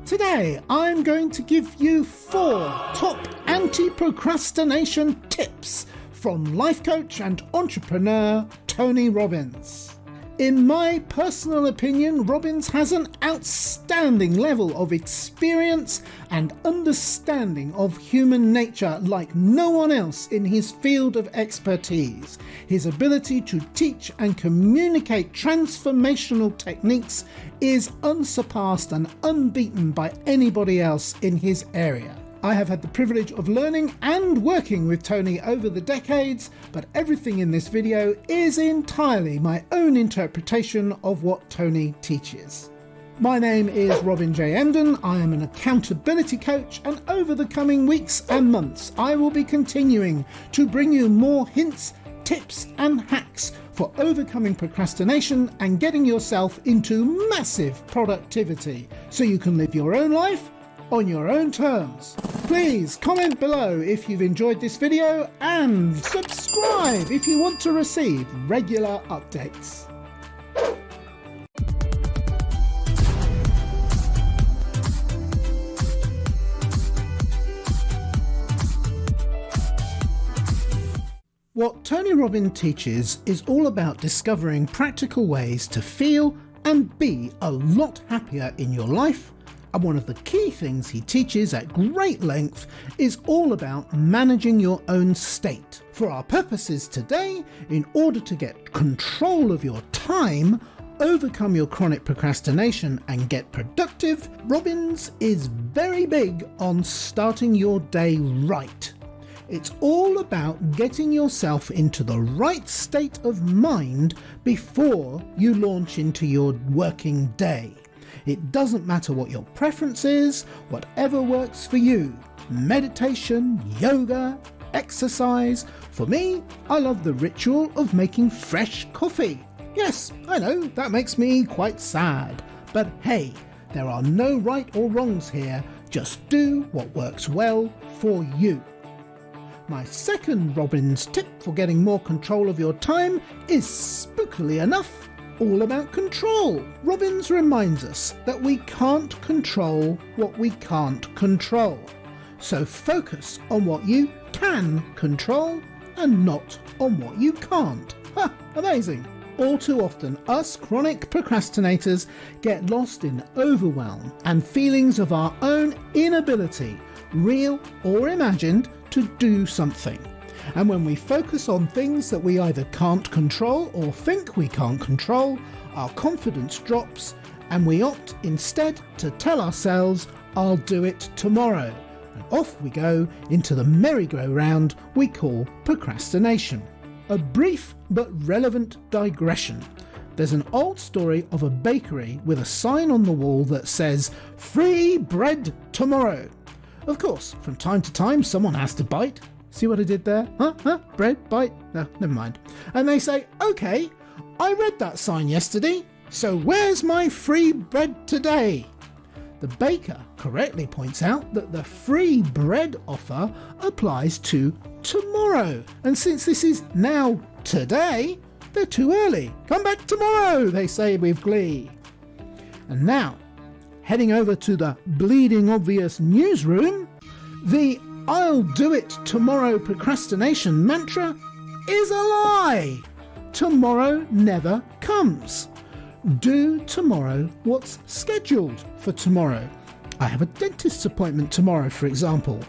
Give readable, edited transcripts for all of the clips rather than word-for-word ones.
Today I'm going to give you 4 top anti-procrastination tips from life coach and entrepreneur Tony Robbins. In my personal opinion, Robbins has an outstanding level of experience and understanding of human nature like no one else in his field of expertise. His ability to teach and communicate transformational techniques is unsurpassed and unbeaten by anybody else in his area. I have had the privilege of learning and working with Tony over the decades, but everything in this video is entirely my own interpretation of what Tony teaches. My name is Robin J. Emdon. I am an accountability coach, and over the coming weeks and months I will be continuing to bring you more hints, tips and hacks for overcoming procrastination and getting yourself into massive productivity so you can live your own life on your own terms. Please comment below if you've enjoyed this video and subscribe if you want to receive regular updates. What Tony Robbins teaches is all about discovering practical ways to feel and be a lot happier in your life. And one of the key things he teaches at great length is all about managing your own state. For our purposes today, in order to get control of your time, overcome your chronic procrastination and get productive, Robbins is very big on starting your day right. It's all about getting yourself into the right state of mind before you launch into your working day. It doesn't matter what your preference is, whatever works for you. Meditation, yoga, exercise. For me, I love the ritual of making fresh coffee. Yes, I know, that makes me quite sad. But hey, there are no right or wrongs here. Just do what works well for you. My second Robbins tip for getting more control of your time is, spookily enough, all about control. Robbins reminds us that we can't control what we can't control. So focus on what you can control and not on what you can't. Ha! Amazing! All too often, us chronic procrastinators get lost in overwhelm and feelings of our own inability, real or imagined, to do something. And when we focus on things that we either can't control or think we can't control, our confidence drops and we opt instead to tell ourselves, "I'll do it tomorrow." And off we go into the merry-go-round we call procrastination. A brief but relevant digression. There's an old story of a bakery with a sign on the wall that says, "Free bread tomorrow." Of course, from time to time someone has to bite. See what I did there? Huh? Bread? Bite? No, never mind. And they say, "Okay, I read that sign yesterday, so where's my free bread today?" The baker correctly points out that the free bread offer applies to tomorrow. And since this is now today, they're too early. "Come back tomorrow," they say with glee. And now, heading over to the bleeding obvious newsroom, the "I'll do it tomorrow" procrastination mantra is a lie. Tomorrow never comes. Do tomorrow what's scheduled for tomorrow. I have a dentist's appointment tomorrow, for example.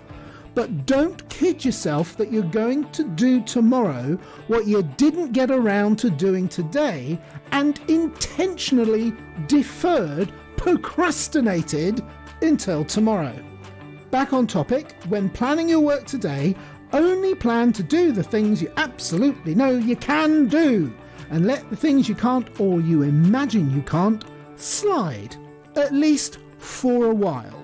But don't kid yourself that you're going to do tomorrow what you didn't get around to doing today and intentionally deferred, procrastinated until tomorrow. Back on topic, when planning your work today, only plan to do the things you absolutely know you can do, and let the things you can't or you imagine you can't slide, at least for a while.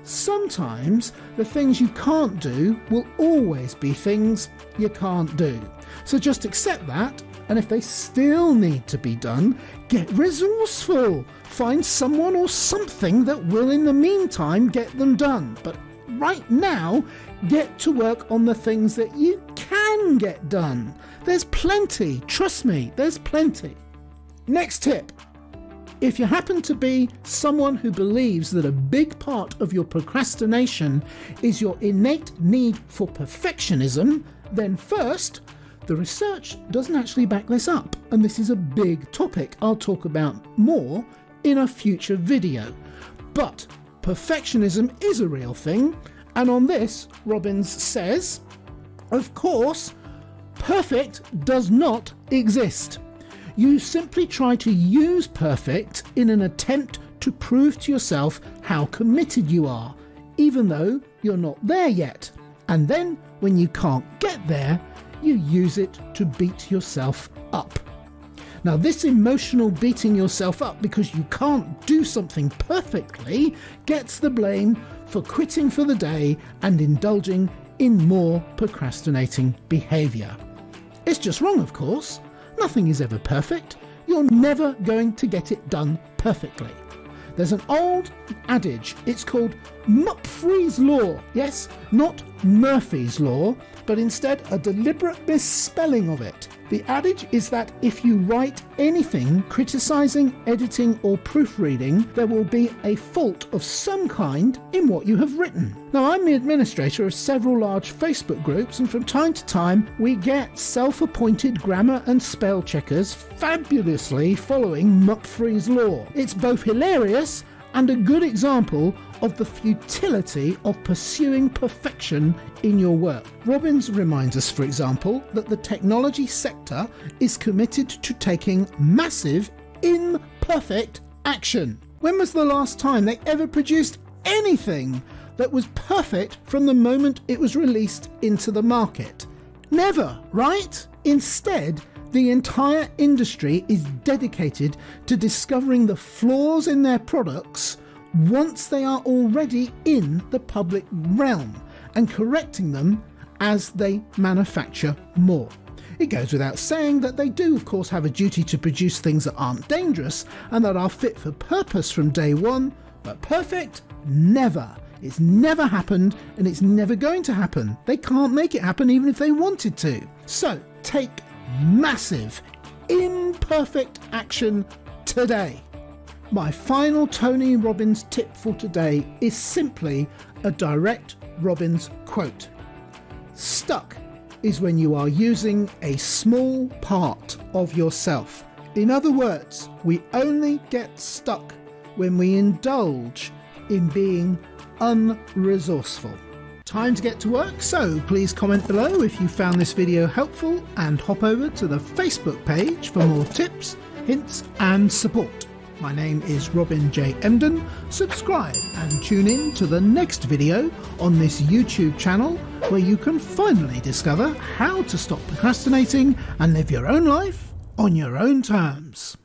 Sometimes the things you can't do will always be things you can't do. So just accept that, and if they still need to be done, get resourceful. Find someone or something that will in the meantime get them done. But right now, get to work on the things that you can get done. There's plenty, trust me, there's plenty. Next tip. If you happen to be someone who believes that a big part of your procrastination is your innate need for perfectionism, then first, the research doesn't actually back this up, and this is a big topic I'll talk about more in a future video. But perfectionism is a real thing, and on this, Robbins says, of course, perfect does not exist. You simply try to use perfect in an attempt to prove to yourself how committed you are, even though you're not there yet. And then, when you can't get there, you use it to beat yourself up. Now, this emotional beating yourself up because you can't do something perfectly gets the blame for quitting for the day and indulging in more procrastinating behaviour. It's just wrong, of course. Nothing is ever perfect. You're never going to get it done perfectly. There's an old adage, it's called Mupfree's Law. Yes, not Murphy's Law, but instead a deliberate misspelling of it. The adage is that if you write anything criticising, editing or proofreading, there will be a fault of some kind in what you have written. Now, I'm the administrator of several large Facebook groups, and from time to time we get self-appointed grammar and spell checkers fabulously following Mupfree's Law. It's both hilarious and a good example of the futility of pursuing perfection in your work. Robbins reminds us, for example, that the technology sector is committed to taking massive, imperfect action. When was the last time they ever produced anything that was perfect from the moment it was released into the market? Never, right? Instead, the entire industry is dedicated to discovering the flaws in their products once they are already in the public realm and correcting them as they manufacture more. It goes without saying that they do, of course, have a duty to produce things that aren't dangerous and that are fit for purpose from day one, but perfect? Never. It's never happened, and it's never going to happen. They can't make it happen even if they wanted to. So, take massive, imperfect action today. My final Tony Robbins tip for today is simply a direct Robbins quote. Stuck is when you are using a small part of yourself. In other words, we only get stuck when we indulge in being unresourceful. Time to get to work, so please comment below if you found this video helpful and hop over to the Facebook page for more tips, hints and support. My name is Robin J. Emdon. Subscribe and tune in to the next video on this YouTube channel where you can finally discover how to stop procrastinating and live your own life on your own terms.